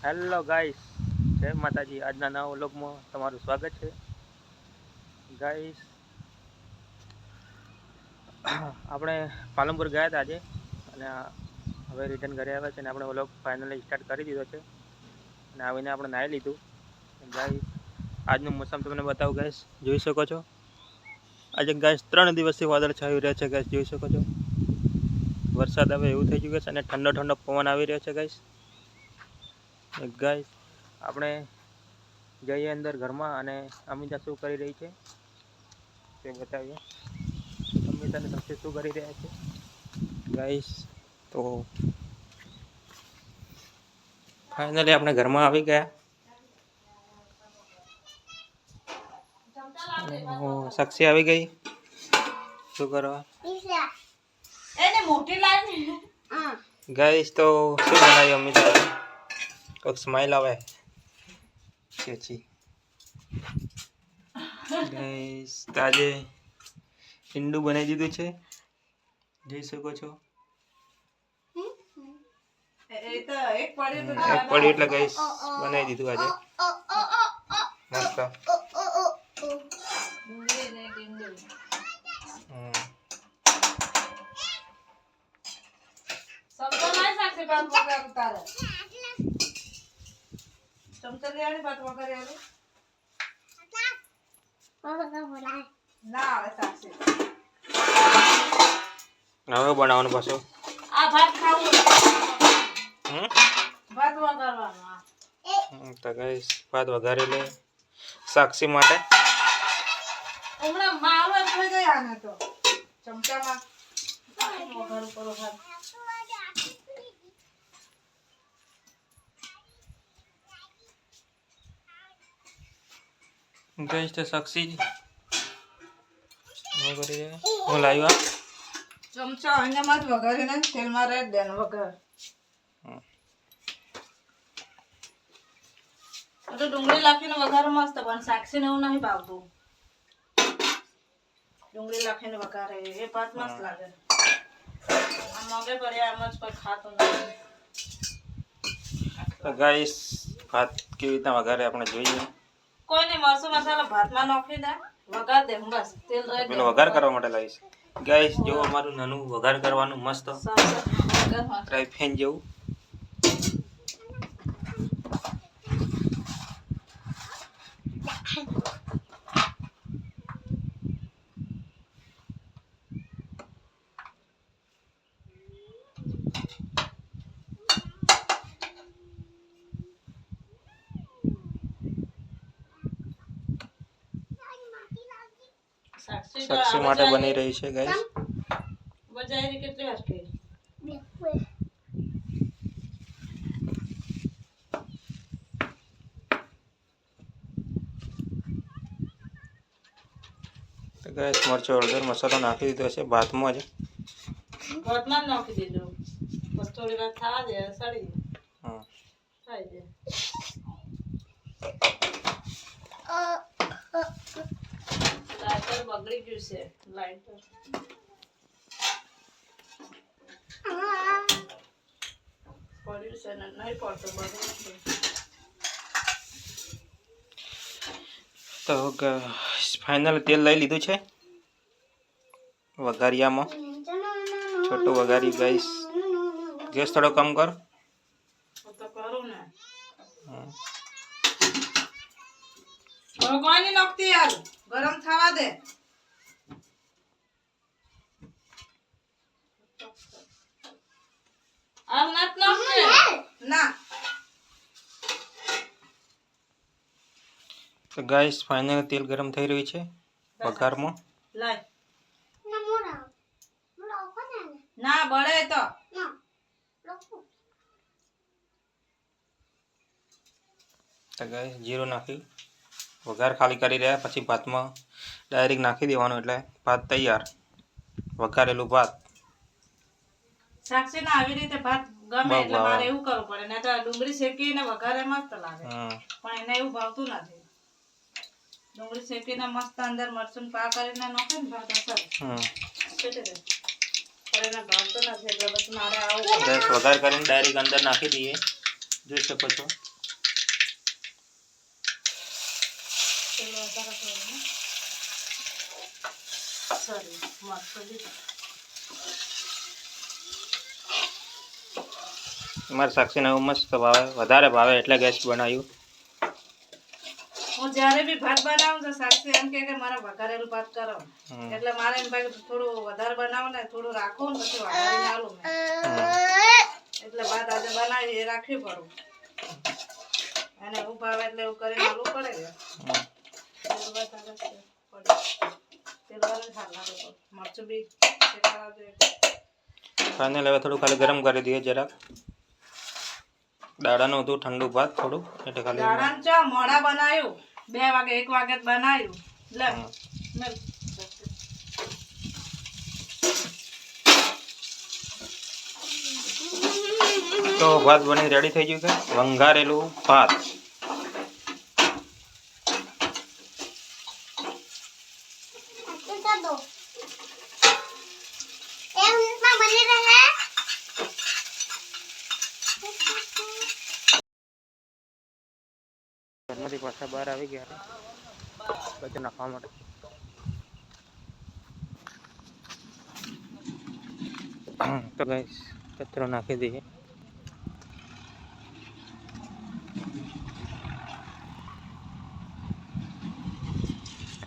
Hello guys, જય માતાજી. આજના નવા વ્લોગમાં તમારું સ્વાગત છે ગાઈસ. આપણે પાલનપુર ગયા હતા આજે અને હવે રિટર્ન ઘરે આવ્યા છે અને આપણે વ્લોગ ફાઇનલી સ્ટાર્ટ કરી દીધો છે અને આવીને આપણે નાહી લીધું ગાઈસ. આજનું મોસમ તમને બતાવું ગાઈસ, જોઈ શકો છો. આજે ગાઈસ 3 દિવસથી વાદળ છાવી રહ્યા છે ગાઈસ, જોઈ શકો છો. વરસાદ આવે એવું થઈ ગયું છે અને ઠંડો ઠંડો પવન આવી રહ્યો છે ગાઈસ. ગાઈસ આપણે જઈએ અંદર ઘરમાં અને અમિતા શું કરી રહી છે તે બતાવીએ. અમિતા અને સાક્ષી શું કરી રહ્યા છે ગાઈસ. તો ફાઇનલી આપણે ઘરમાં આવી ગયા. સાક્ષી આવી ગઈ. શું કરવા ગાઈસ? તો શું બનાવ્યું અમિતા? કોઈક સ્માઈલ આવે છે. ગાઈસ આજે ઈંડું બનાવી દીધું છે, જોઈ શકો છો. એક પડી એટલે ગાઈસ બનાવી દીધું આજે મસ્ત. હવે બનાવવાનું પાછું. આ ભાત ખાવું ભાત વઘારવાનું. તો ગાઈસ ભાત વઘારી લે સાક્ષી માટે. હમણાં મારો થઈ ગયા ને તો ચમચામાં વઘારું કરો ભાત. ગાઈસ તો સાક્ષી હું લાવ્યા ચમચા એનામાં જ વઘારીને તેલમાં રેડ દેનો વઘાર. તો ડુંગળી લાખીને વઘાર મસ્ત, પણ સાક્ષીને એવું નહીં ભાવતું. ડુંગળી લાખીને વઘારે એ ભાત મસ્ત લાગે. આ મગે પડ્યા એમ જ કોઈ ખાતું નથી. તો ગાઈસ ભાત કેવી રીતના વઘારે આપણે જોઈએ. કોઈ નહીં, મરચું મસાલો ભાતમાં નાખી દે, વઘાર દે બસ. તેલ રેડ પેલો વઘાર કરવા માટે લાવીશ ગાઈસ. જો અમારું નાનું વઘાર કરવાનું મસ્ત ફ્રાય પેન જેવું. સાક્ષી માટે બની રહી છે ગાઈસ. બજારી કેટલી વાર કે તો ગાઈસ મરચો હળદર મસાલો નાખી દીધો છે ભાતમાં જ. ભાતમાં જ નાખી દીધું, બસ થોડી વાર થવા દે, સડી થઈ જાય. લાઇટર બગડી ગયું છે, લાઇટર પડ્યું છે ને નહીં પડતું, બગડ્યું છે. તો ફાઇનલ તેલ લઈ લીધું છે વઘારિયામાં. છોટું વઘારી ગાઈસ. ગેસ થોડો કમ કર. તો કરું ને કોઈ નહીં નાખતી યાર, ગરમ થવા દે. આમ નાત નાખને ના. તો ગાઈસ ફાઇનલ તેલ ગરમ થઈ રહ્યું છે વઘારમાં. લાય ના બળે તો ગાઈસ જીરું નાખી વઘાર ખાલી કરી રહ્યા, પછી ભાતમાં ડાયરેક્ટ નાખી દેવાનું એટલે ભાત તૈયાર. વઘારેલું ભાત. સાક્ષી ને આવી રીતે ભાત ગમે એટલે મારે એવું કરવું પડે, ને તો ડુંગળી શેકીને વઘારે મસ્ત લાગે, પણ એને એવું ભાવતું નથી. ડુંગળી શેકીને મસ્ત અંદર મરચું પા કરીને નાખે ને ભાત અસર પણ એને ભાવતું નથી, એટલે બસ મારે આવું વઘાર કરીને ડાયરેક્ટ અંદર નાખી દઈએ, જોઈ શકો છો. સોરી મરચું દીધું. મારે સાક્ષીને એવું મસ્ત ભાવે, વધારે ભાવે એટલે ગેસ બનાવ્યું. હું જ્યારે બી ભાત બનાવું તો સાક્ષી એમ કે મારે વઘારેલું ભાત કરો, એટલે મારે એમ ભાઈ થોડું વધારે બનાવું ને થોડું રાખું ને પછી વઘારીને આલું મેં. એટલે ભાત આજે બનાવી એ રાખવી પડું અને એવું ભાવે એટલે એવું કરીને આલવું પડે ને. મરચું બી ફાઇનલ હવે થોડું ખાલી ગરમ કરી દઈએ જરાક. દાડાનું હતું ઠંડુ ભાત થોડું એટલે ખાલી દાડાનું ચા મોડા બનાવ્યું 2 વાગે 1 વાગે જ બનાવ્યું. લે મેં તો ભાત બની રેડી થઈ ગયું છે, વંઘારેલું ભાત. ઘરમાંથી પાછા બહાર આવી ગયા કચરો નાખવા માટે. તો ગાઈસ કચરો નાખી દઈએ.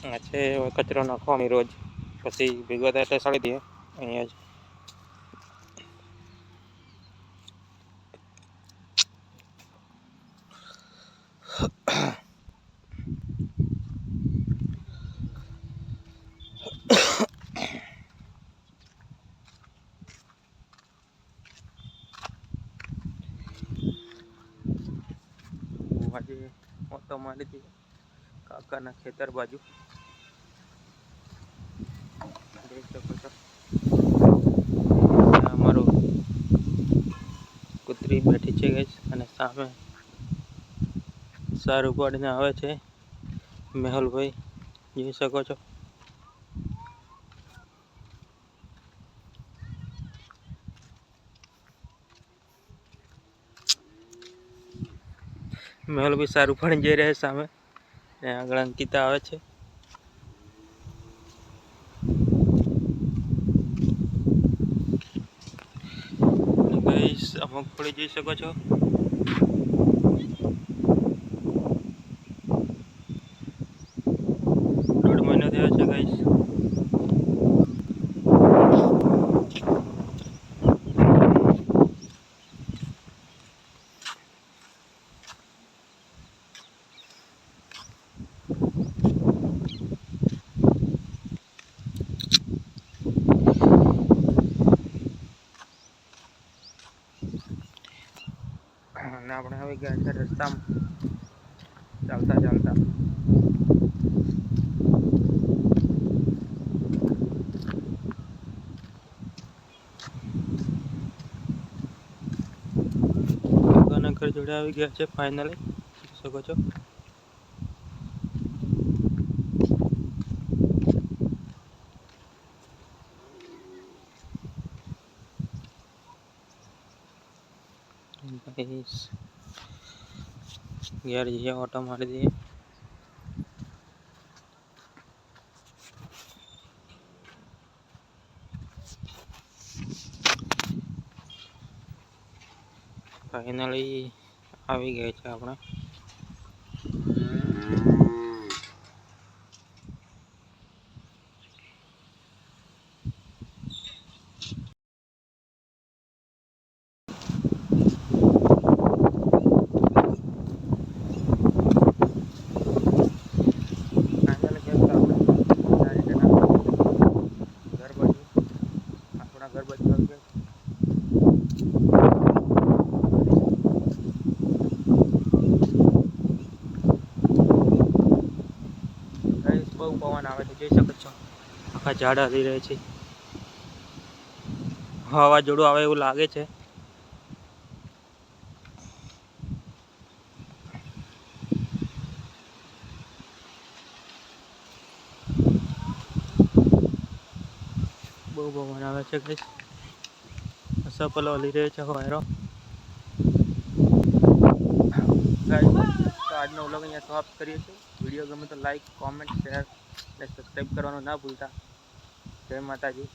આ છે કચરો નાખવાની રોજ, પછી ભેગો થાય એટલે સાડી દઈએ અહીંયા જ. આજે ઓટો મારી હતી કાકાના ખેતર બાજુ, જોઈ શકો છો. અમારો કૂતરી બેઠી છે ગઈ અને સામે સારું પાડીને આવે છે મેહુલભાઈ, જોઈ શકો છો. મેહુલ બી સારું પાણી જઈ રહ્યા સામે, આગળ અંકિતા આવે છે. ગાઈસ અમુક પડી જઈ શકો છો. દોઢ મહિનો થયો છે ગાઈસ. અને આપણે આવી ગયા છે રસ્તામાં ચાલતા ચાલતા. કાકાના ઘર જોડે આવી ગયા છે ફાઇનલી, જોઈ શકો છો. ઘેર જઈએ ઓટો મારી દઈએ. ફાઇનલી આવી ગયા છે આપણે. ઘર બાજુ આવી ગયા. બહુ પવન આવે છે, જોઈ શકો છો. આખા ઝાડ હલી રહે છે, વાવાઝોડું આવે એવું લાગે છે. બહુ પવન આવે છે ગાઈસ, સપલો હલી રહ્યો છે વાયરો. ગાઈસ તો આજનો વ્લોગ અહીંયા સમાપ્ત કરીએ છીએ. વિડીયો ગમે તો લાઈક, કોમેન્ટ, શેર અને સબસ્ક્રાઈબ કરવાનું ના ભૂલતા. જય માતાજી.